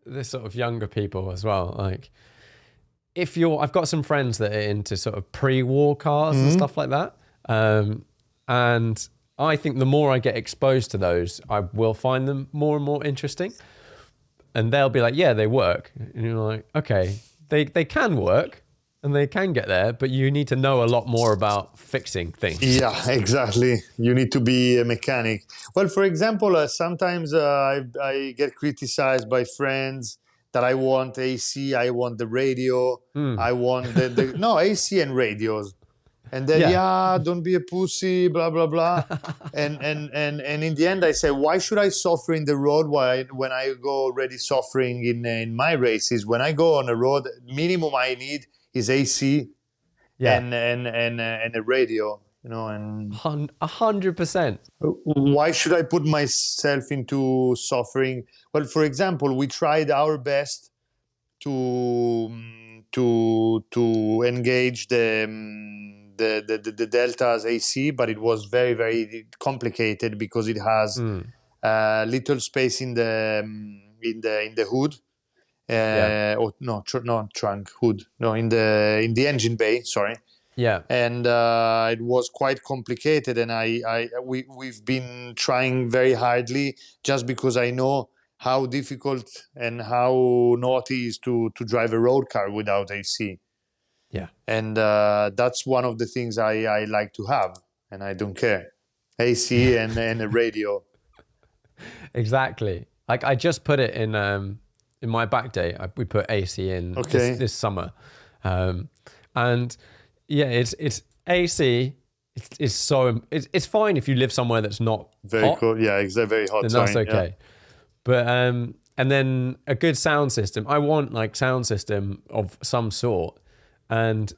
the sort of younger people as well. Like, I've got some friends that are into sort of pre-war cars and stuff like that. And I think the more I get exposed to those, I will find them more and more interesting. And they'll be like, yeah, they work. And you're like, okay, they can work and they can get there, but you need to know a lot more about fixing things. Yeah, exactly. You need to be a mechanic. Well, for example, sometimes I get criticized by friends that I want AC, I want the radio, I want no, AC and radios. And then, don't be a pussy, blah, blah, blah. and in the end, I say, why should I suffer in the road when I go already suffering in my races? When I go on a road, minimum I need is AC and a radio. And 100%. why should I put myself into suffering? Well, for example, we tried our best to engage the Delta's AC, but it was very, very complicated because it has little space in the hood. Or no, not trunk, hood. No, in the engine bay. Sorry. Yeah. And it was quite complicated, and we've been trying very hardly, just because I know how difficult and how naughty it is to drive a road car without AC. Yeah. And that's one of the things I like to have, and I don't care. AC and a radio. Exactly. Like I just put it in my back day. We put AC in this summer, and yeah, it's AC. It's fine if you live somewhere that's not very hot. cool. Yeah, it's very hot. Then that's okay. Yeah. But and then a good sound system. I want like sound system of some sort. And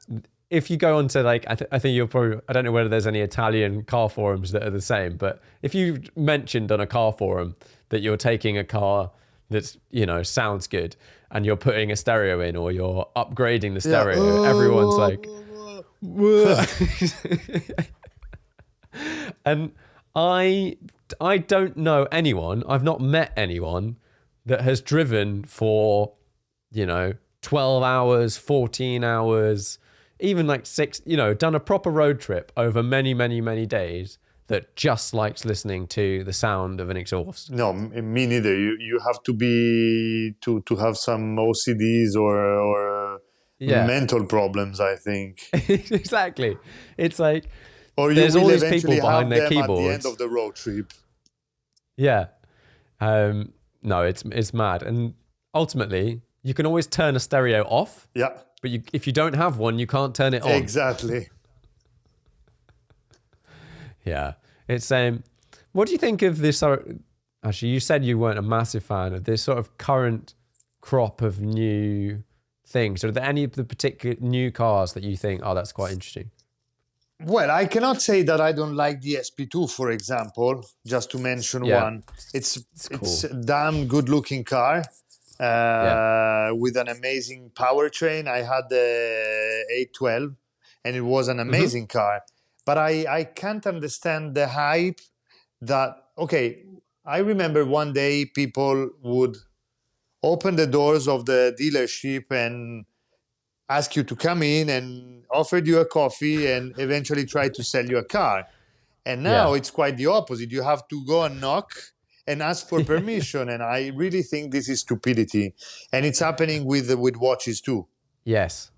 if you go onto like, I think you'll probably, I don't know whether there's any Italian car forums that are the same, but if you mentioned on a car forum that you're taking a car that's, sounds good and you're putting a stereo in or you're upgrading the stereo, everyone's like, and I don't know anyone, I've not met anyone that has driven for, 12 hours, 14 hours, even like 6, done a proper road trip over many, many, many days that just likes listening to the sound of an exhaust. No, me neither. You have to have some OCDs or mental problems, I think. Exactly. It's like, or there's all these people behind their keyboards. At the end of the road trip. Yeah. No, it's mad. And ultimately, you can always turn a stereo off. Yeah. But if you don't have one, you can't turn it on. Exactly. Yeah. It's what do you think of this actually you said you weren't a massive fan of this sort of current crop of new things. Are there any of the particular new cars that you think, that's quite interesting? Well, I cannot say that I don't like the SP2, for example, just to mention one. It's cool. It's a damn good looking car. With an amazing powertrain. I had the 812 and it was an amazing car, but I can't understand the hype I remember one day people would open the doors of the dealership and ask you to come in and offered you a coffee and eventually try to sell you a car. And now it's quite the opposite. You have to go and knock and ask for permission. And I really think this is stupidity. And it's happening with watches too. Yes.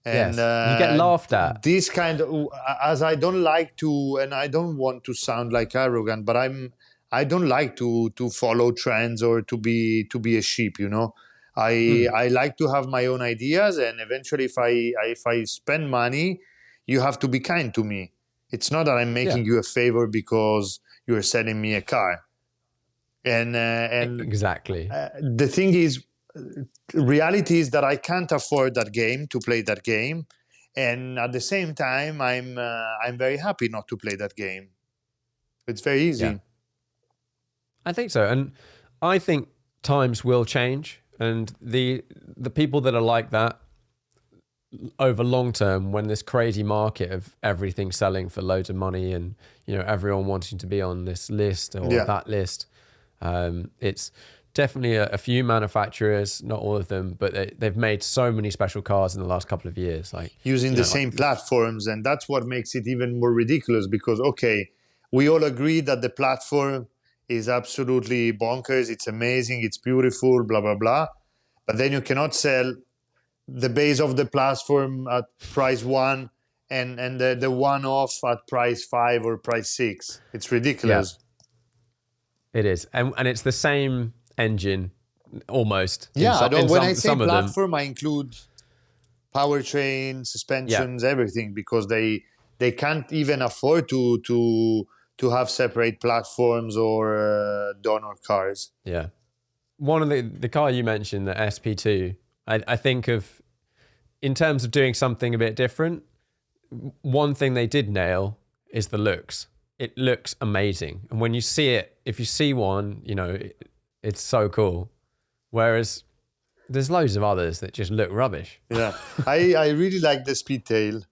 And you get laughed at. This kind of, as I don't like to, and I don't want to sound like arrogant, but I don't like to follow trends or to be a sheep, I like to have my own ideas, and eventually if I spend money, you have to be kind to me. It's not that I'm making you a favor because you're selling me a car. And exactly. The thing is, reality is that I can't afford that game to play that game, and at the same time, I'm very happy not to play that game. It's very easy. Yeah. I think so, and I think times will change, and the people that are like that over long term, when this crazy market of everything selling for loads of money, and everyone wanting to be on this list or that list. It's definitely a few manufacturers, not all of them, but they've made so many special cars in the last couple of years, like using the same platforms, and that's what makes it even more ridiculous. Because we all agree that the platform is absolutely bonkers. It's amazing. It's beautiful. Blah blah blah. But then you cannot sell the base of the platform at price 1 and the one-off at price 5 or price 6. It's ridiculous. Yeah. It is, and it's the same engine almost. Yeah, when I say platform, I include powertrain, suspensions, everything, because they can't even afford to have separate platforms or donor cars. Yeah, one of the car you mentioned, the SP2, I think of in terms of doing something a bit different. One thing they did nail is the looks. It looks amazing. And when you see it, if you see one, you know, it's so cool. Whereas there's loads of others that just look rubbish. Yeah, I really like the Speedtail.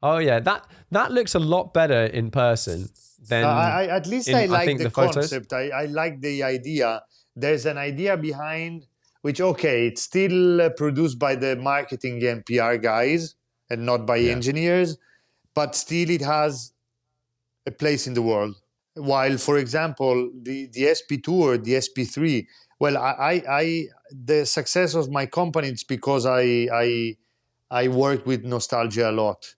Oh yeah, that looks a lot better in person than At least I like think the photos. concept. I like the idea. There's an idea behind which, okay, it's still produced by the marketing and PR guys and not by engineers, but still it has a place in the world. While, for example, the SP2 or the SP3, well, I the success of my company is because I work with nostalgia a lot.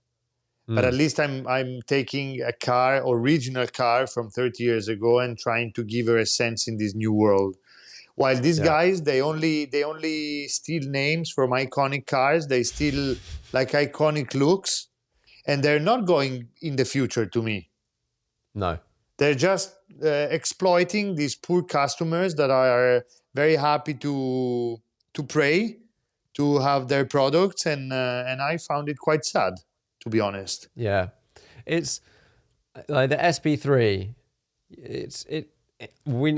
But at least I'm taking a car, original car from 30 years ago, and trying to give her a sense in this new world. While these guys, they only steal names from iconic cars. They steal like iconic looks, and they're not going in the future to me. No. They're just exploiting these poor customers that are very happy to pay to have their products, and I found it quite sad, to be honest. Yeah, it's like the SP3. We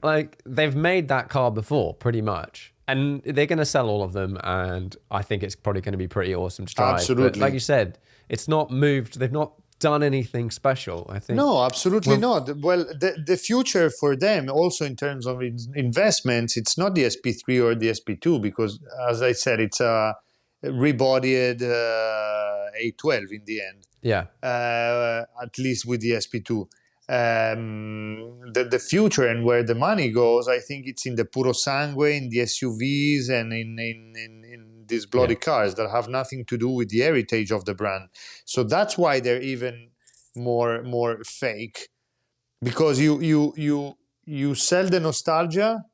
like they've made that car before, pretty much, and they're going to sell all of them. And I think it's probably going to be pretty awesome to drive. Absolutely, but like you said, it's not moved. They've not done anything special, I think. No, absolutely not. Well, the future for them also in terms of investments, it's not the SP3 or the SP2 because, as I said, it's a rebodied A12 in the end. Yeah. At least with the SP2. The future and where the money goes, I think it's in the puro sangue, in the SUVs and in these bloody cars that have nothing to do with the heritage of the brand. So that's why they're even more fake, because you sell the nostalgia,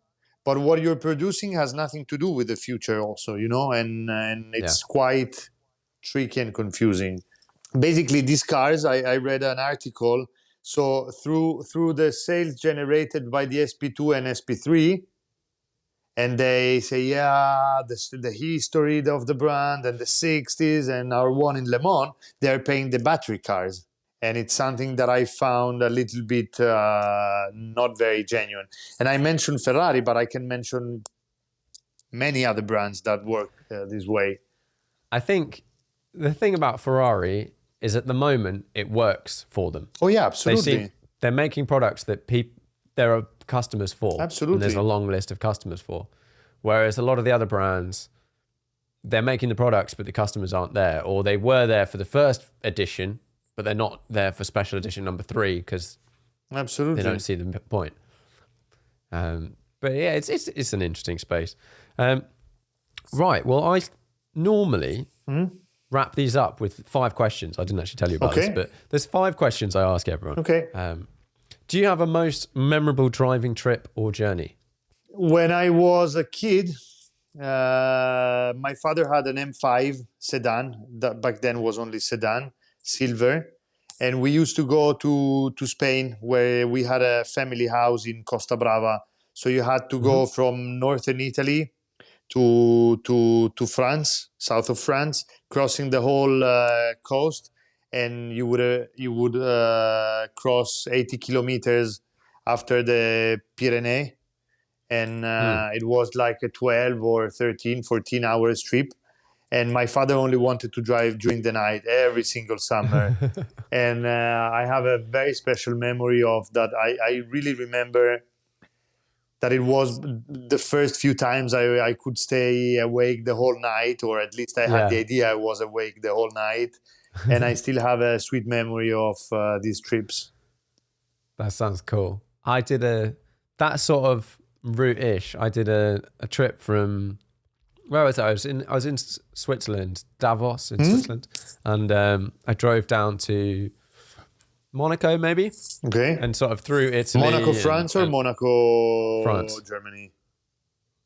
but what you're producing has nothing to do with the future also, you know, and it's quite tricky and confusing. Basically, these cars, I read an article. So through the sales generated by the SP2 and SP3, and they say, the history of the brand and the 60s and our one in Le Mans, they're paying the battery cars. And it's something that I found a little bit not very genuine. And I mentioned Ferrari, but I can mention many other brands that work this way. I think the thing about Ferrari is at the moment it works for them. Oh yeah, absolutely. They're making products that there are customers for. Absolutely. And there's a long list of customers for. Whereas a lot of the other brands, they're making the products, but the customers aren't there. Or they were there for the first edition, but they're not there for special edition number 3 because absolutely they don't see the point. But yeah, it's an interesting space. Right. Well, I normally wrap these up with 5 questions. I didn't actually tell you about this, but there's 5 questions I ask everyone. Okay. Do you have a most memorable driving trip or journey? When I was a kid, my father had an M5 sedan that back then was only sedan, silver. And we used to go to Spain, where we had a family house in Costa Brava. So you had to go from northern Italy to France, south of France, crossing the whole coast, and you would cross 80 kilometers after the Pyrenees, and it was like a 12 or 13, 14 hours trip. And my father only wanted to drive during the night every single summer. And I have a very special memory of that. I really remember that it was the first few times I could stay awake the whole night, or at least I had the idea I was awake the whole night. And I still have a sweet memory of these trips. That sounds cool. I did that sort of route-ish. I did a trip from, where was I? I was in Switzerland, Davos in Switzerland. And I drove down to Monaco, maybe. Okay. And sort of through Italy. Monaco, France, or Monaco, France. Germany?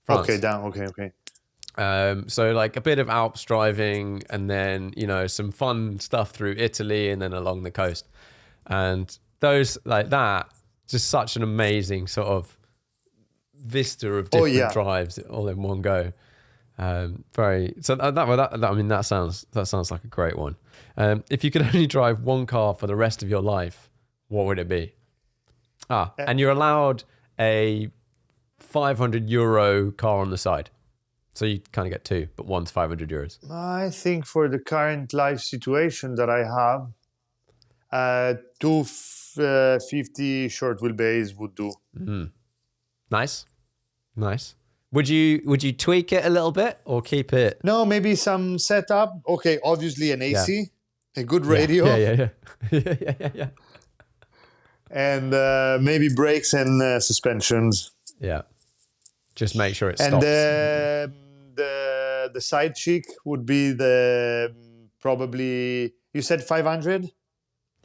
France. Okay, down. Okay. So like a bit of Alps driving, and then, you know, some fun stuff through Italy and then along the coast. And those like that, just such an amazing sort of vista of different drives all in one go. That sounds like a great one. If you could only drive one car for the rest of your life, what would it be? And you're allowed a €500 car on the side. So you kind of get two, but one's €500. I think for the current life situation that I have, 250 short wheelbase would do. Nice. Would you tweak it a little bit or keep it? No, maybe some setup. Okay, obviously an AC, a good radio. Yeah. And maybe brakes and suspensions. Yeah. Just make sure it stops. And the side chick would be probably, you said 500?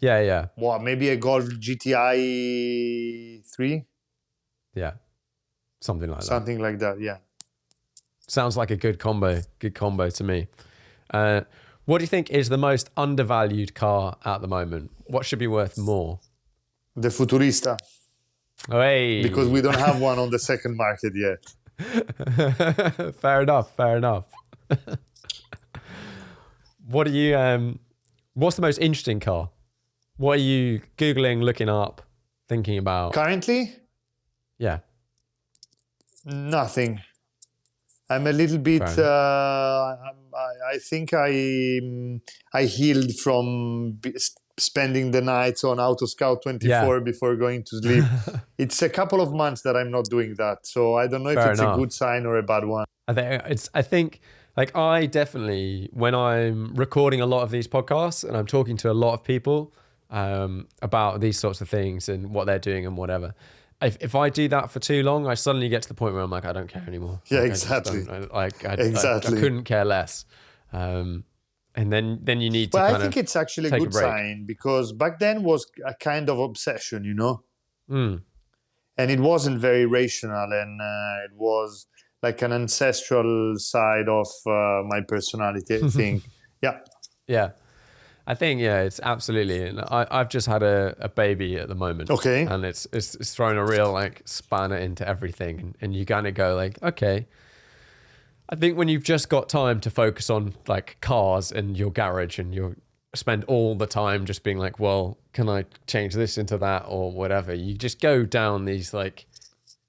Yeah. Well, maybe a Golf GTI 3? Yeah. Something like that, yeah. Sounds like a good combo to me. What do you think is the most undervalued car at the moment? What should be worth more? The Futurista. Hey. Because we don't have one on the second market yet. Fair enough. What are you? What's the most interesting car? What are you Googling, looking up, thinking about? Currently? Yeah. Nothing. I'm a little bit. I think I healed from spending the nights on Autoscout 24 before going to sleep. It's a couple of months that I'm not doing that, so I don't know if it's a good sign or a bad one. I think I definitely, when I'm recording a lot of these podcasts and I'm talking to a lot of people about these sorts of things and what they're doing and whatever. If I do that for too long, I suddenly get to the point where I'm like, I don't care anymore. Yeah, exactly. I couldn't care less. And then you need to I think it's actually a good sign, because back then was a kind of obsession, you know? And it wasn't very rational, and it was like an ancestral side of my personality, I think. Yeah. I think, it's absolutely. And I've just had a baby at the moment. Okay. And it's thrown a real spanner into everything. And you kind of go okay. I think when you've just got time to focus on cars and your garage, and you spend all the time just being well, can I change this into that or whatever? You just go down these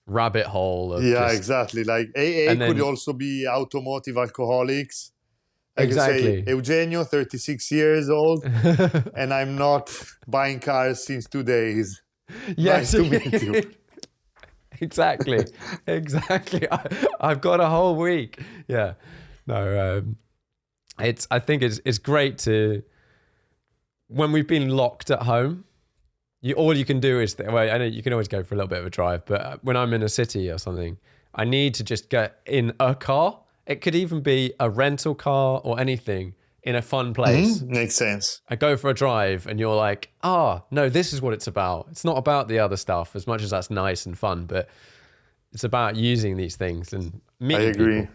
rabbit hole of exactly. AA could also be automotive alcoholics. Exactly. Say, Eugenio, 36 years old, and I'm not buying cars since 2 days. Yes. Nice to meet you. Exactly. I've got a whole week. Yeah. No, I think it's great to, when we've been locked at home, all you can do is, I know you can always go for a little bit of a drive, but when I'm in a city or something, I need to just get in a car. It could even be a rental car or anything in a fun place. Makes sense. I go for a drive and you're no, this is what it's about. It's not about the other stuff, as much as that's nice and fun, but it's about using these things and meeting people.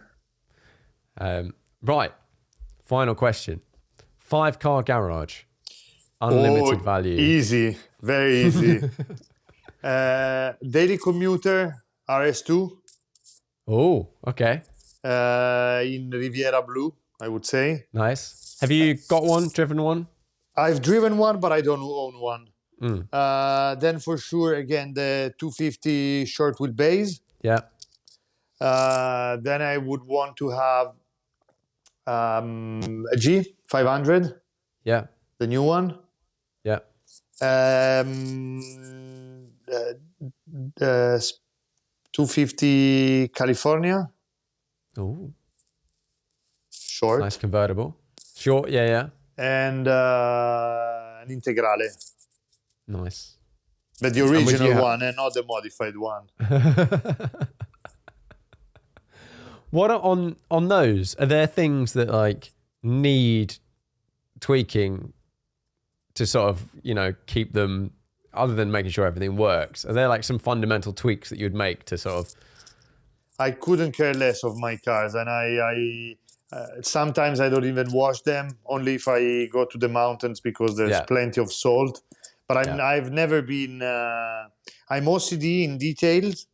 I agree. Right. Final question. 5-car garage. Unlimited value. Easy. Very easy. Daily commuter, RS2. Oh, okay. In Riviera Blue, I would say. Nice. Have you got one, driven one? I've driven one, but I don't own one. Then for sure, again, the 250 short wheelbase. Yeah. Then I would want to have a G500. Yeah. The new one. Yeah. The 250 California. Oh. Short. Nice convertible. Short, yeah. And an Integrale. Nice. But the original one and not the modified one. What are on those? Are there things that need tweaking to sort of, keep them, other than making sure everything works? Are there some fundamental tweaks that you'd make to sort of? I couldn't care less of my cars, and I sometimes I don't even wash them, only if I go to the mountains, because there's plenty of salt. But I've never been. I'm OCD in details,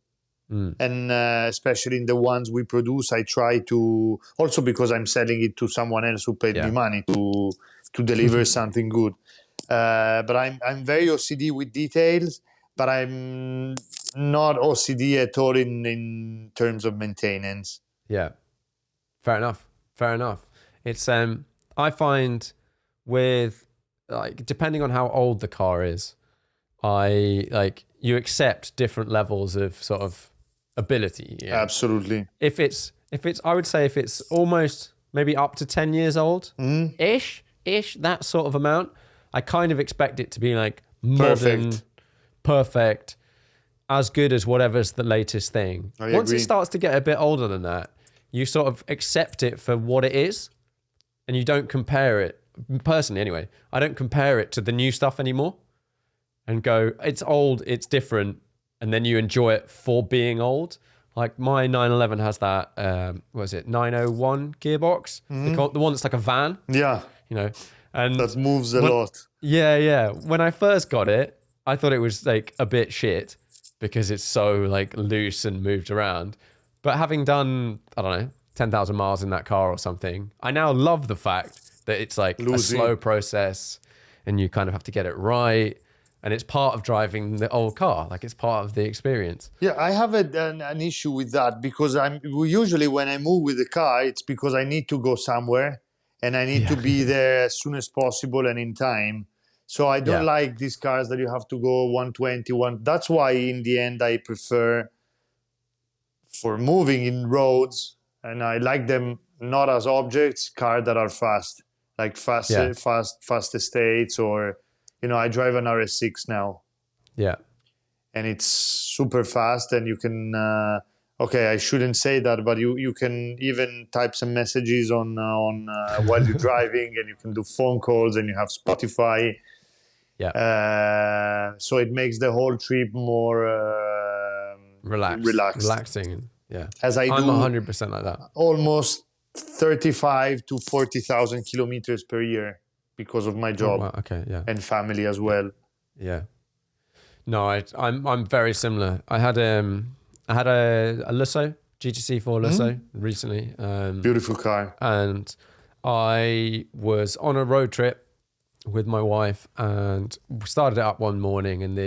And especially in the ones we produce, I try to, also because I'm selling it to someone else who paid me money to deliver something good. But I'm very OCD with details, but I'm not OCD at all in terms of maintenance. Yeah. Fair enough. It's I find with like depending on how old the car is, you accept different levels of sort of ability. Yeah. Absolutely. If it's I would say if it's almost maybe up to 10 years old ish, that sort of amount, I kind of expect it to be like modern, perfect, as good as whatever's the latest thing. Once it starts to get a bit older than that, you sort of accept it for what it is and you don't compare it. Personally, anyway, I don't compare it to the new stuff anymore and go, it's old, it's different, and then you enjoy it for being old. Like my 911 has that, what is it, 901 gearbox? The one that's like a van. Yeah. You know, and that moves a lot. Yeah. When I first got it, I thought it was like a bit shit because it's so like loose and moved around. But having done, I don't know, 10,000 miles in that car or something, I now love the fact that it's like a slow process and you kind of have to get it right. And it's part of driving the old car. Like it's part of the experience. Yeah, I have an issue with that because usually when I move with the car, it's because I need to go somewhere and I need to be there as soon as possible and in time. So I don't like these cars that you have to go 120. That's why in the end I prefer for moving in roads, and I like them not as objects, cars that are fast, like fast estates, or I drive an RS6 now. Yeah. And it's super fast, and you can I shouldn't say that, but you can even type some messages on while you're driving, and you can do phone calls, and you have Spotify. Yeah. So it makes the whole trip more relaxing. Yeah. As I'm 100% like that. Almost 35 to 40,000 kilometers per year because of my job. Oh, wow. Okay. Yeah. And family as well. Yeah. No, I'm very similar. I had a Lusso, GTC4 Lusso recently. Beautiful car. And I was on a road trip with my wife and started it up one morning, and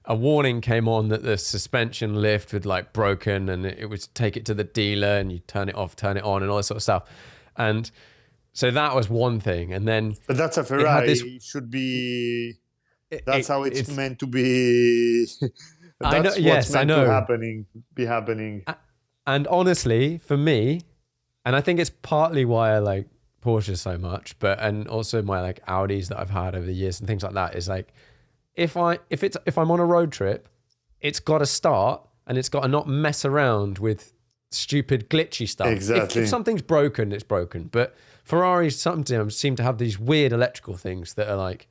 a warning came on that the suspension lift had like broken, and it would take it to the dealer and you turn it off, turn it on, and all this sort of stuff. And so that was one thing. And then, but that's a Ferrari. It should be. That's how it's meant to be. That's what's meant to be happening. And honestly, for me, and I think it's partly why I like Porsche so much, and also my like Audis that I've had over the years and things like that, is like if I'm on a road trip, it's got to start and it's got to not mess around with stupid glitchy stuff. Exactly. If something's broken, it's broken. But Ferraris sometimes seem to have these weird electrical things that are like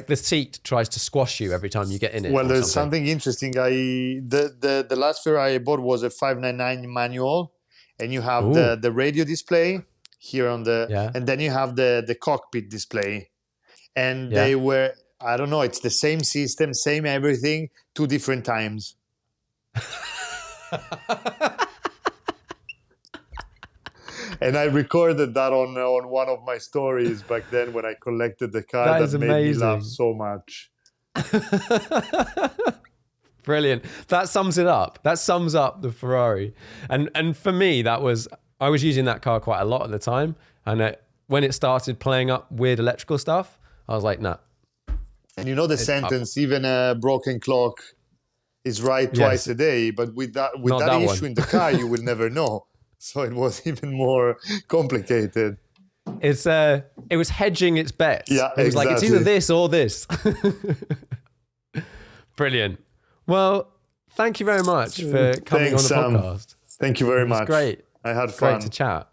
the seat tries to squash you every time you get in it. Well, there's something interesting. The last Ferrari I bought was a 599 manual, and you have the radio display here on and then you have the cockpit display, and they were, I don't know, it's the same system, same everything, 2 different times. And I recorded that on one of my stories back then when I collected the car. That made me laugh so much. Brilliant. That sums it up. That sums up the Ferrari. And for me, I was using that car quite a lot at the time. And when it started playing up weird electrical stuff, I was like, nah. And the sentence, even a broken clock is right twice a day. But with that issue in the car, you will never know. So it was even more complicated. It was hedging its bets. Yeah, it was like, it's either this or this. Brilliant. Well, thank you very much for coming on the podcast. Thank you very much. Great. I had fun. Great to chat.